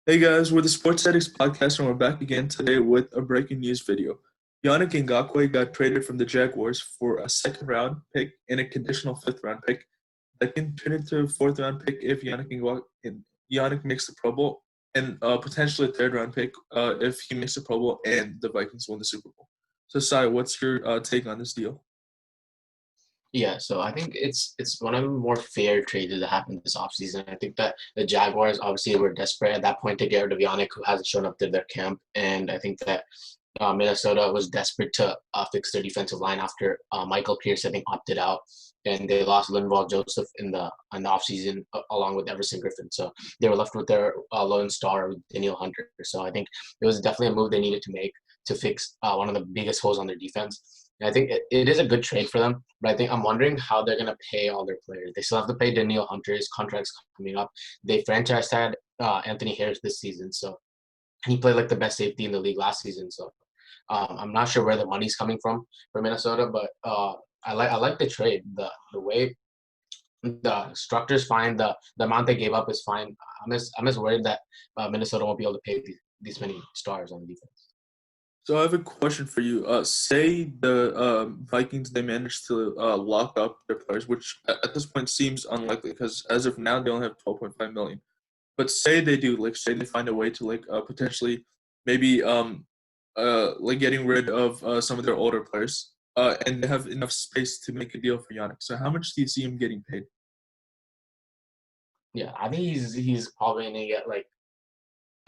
Hey guys, we're the Sports Addicts Podcast, and we're back again today with a breaking news video. Yannick Ngakoue got traded from the Jaguars for a second round pick and a conditional fifth round pick that can turn into a fourth round pick if Yannick makes the Pro Bowl, and potentially a third round pick if he makes the Pro Bowl and the Vikings win the Super Bowl. So, Sai, what's your take on this deal? Yeah, so I think it's one of the more fair trades that happened this offseason. I think that the Jaguars obviously were desperate at that point to get rid of Yannick, who hasn't shown up to their camp, and I think that Minnesota was desperate to fix their defensive line after Michael Pierce, I think, opted out, and they lost Linval Joseph in the offseason along with Everson Griffin. So they were left with their lone star, Daniel Hunter. So I think it was definitely a move they needed to make to fix one of the biggest holes on their defense. And I think it is a good trade for them, but I think I'm wondering how they're going to pay all their players. They still have to pay Daniel Hunter. His contract's coming up. They franchise tag Anthony Harris this season, so he played like the best safety in the league last season. So I'm not sure where the money's coming from for Minnesota, but I like the trade. The way the structure's fine. The amount they gave up is fine. I'm just worried that Minnesota won't be able to pay these many stars on defense. So I have a question for you. Say the Vikings they managed to lock up their players, which at this point seems unlikely because as of now they only have 12.5 million. But say they do, like say they find a way to potentially maybe like getting rid of some of their older players, and they have enough space to make a deal for Yannick. So how much do you see him getting paid? Yeah, I think he's probably gonna get like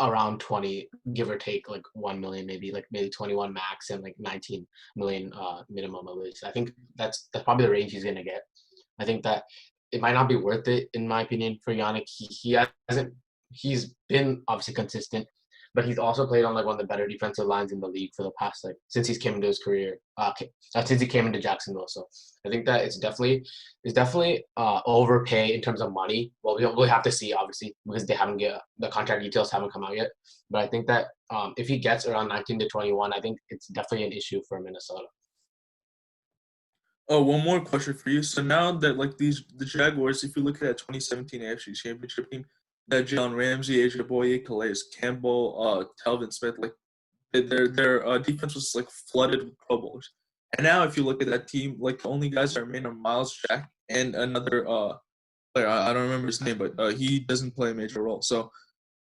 around 20, give or take, like 1 million, maybe 21 max and like 19 million minimum at least. I think that's probably the range he's gonna get. I think that it might not be worth it in my opinion for Yannick. He hasn't he's been obviously consistent, but he's also played on like one of the better defensive lines in the league for the past like since he's came into his career, since he came into Jacksonville. So I think that it's definitely overpay in terms of money. Well, we'll have to see obviously because they haven't get the contract details haven't come out yet. But I think that if he gets around 19 to 21, I think it's definitely an issue for Minnesota. Oh, one more question for you. So now that the Jaguars, if you look at that 2017 AFC Championship team, that Jalen Ramsey, AJ Boye, Calais Campbell, Telvin Smith, like their defense was like flooded with Pro Bowlers. And now if you look at that team, like the only guys that remain are Miles Jack and another player. I don't remember his name, but he doesn't play a major role. So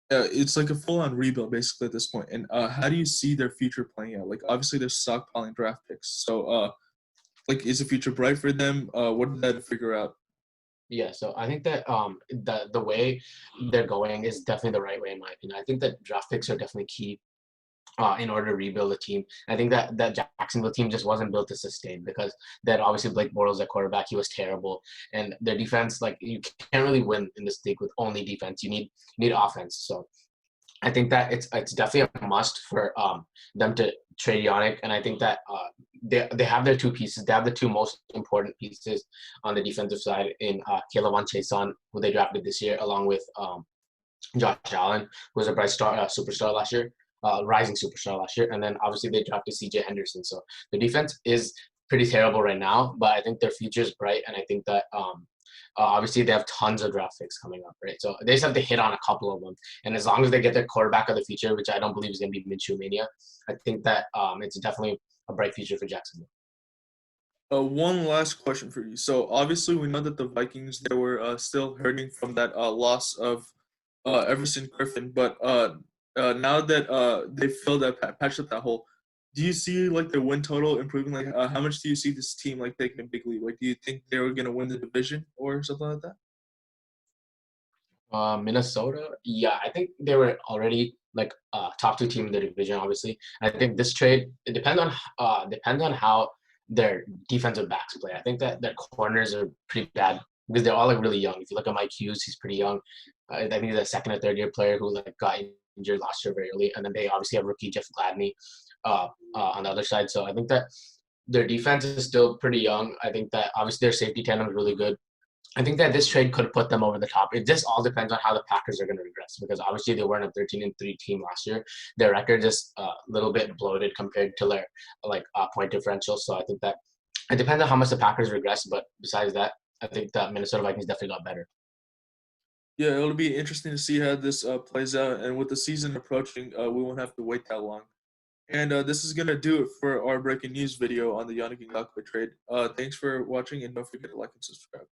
it's like a full-on rebuild basically at this point. And how do you see their future playing out? Like obviously they're stockpiling draft picks. So like is the future bright for them? What did that figure out? Yeah, so I think that the way they're going is definitely the right way in my opinion. I think that draft picks are definitely key in order to rebuild a team. I think that Jacksonville team just wasn't built to sustain because that obviously Blake Bortles at quarterback, he was terrible, and their defense, like you can't really win in this league with only defense. You need offense. So I think that it's definitely a must for them to trade Yannick, and I think that they have their two pieces. They have the two most important pieces on the defensive side in lavon-chaisson, who they drafted this year, along with Josh Allen, who was a bright star, superstar last year, rising superstar last year, and then obviously they drafted C.J. Henderson. So the defense is pretty terrible right now, but I think their future is bright, and I think that obviously they have tons of draft picks coming up, right? So they just have to hit on a couple of them, and as long as they get their quarterback of the future, which I don't believe is going to be Minshew mania, I think that it's definitely a bright future for Jacksonville. One last question for you. So obviously we know that the Vikings they were still hurting from that loss of Everson Griffin, but now that they filled patched up that hole, do you see like their win total improving? Like how much do you see this team like taking a big lead? Like do you think they were gonna win the division or something like that? Minnesota, yeah, I think they were already like top two team in the division. Obviously, I think this trade it depends on how their defensive backs play. I think that their corners are pretty bad because they're all like really young. If you look at Mike Hughes, he's pretty young. I think he's a second or third year player who like got injured last year very early, and then they obviously have rookie Jeff Gladney on the other side. So I think that their defense is still pretty young. I think that obviously their safety tandem is really good. I think that this trade could put them over the top. It just all depends on how the Packers are going to regress because obviously they weren't a 13-3 team last year. Their record is a little bit bloated compared to their point differential. So I think that it depends on how much the Packers regress. But besides that, I think the Minnesota Vikings definitely got better. Yeah, it'll be interesting to see how this plays out, and with the season approaching, we won't have to wait that long. And this is gonna do it for our breaking news video on the Yannick Ngakoue trade. Thanks for watching, and don't forget to like and subscribe.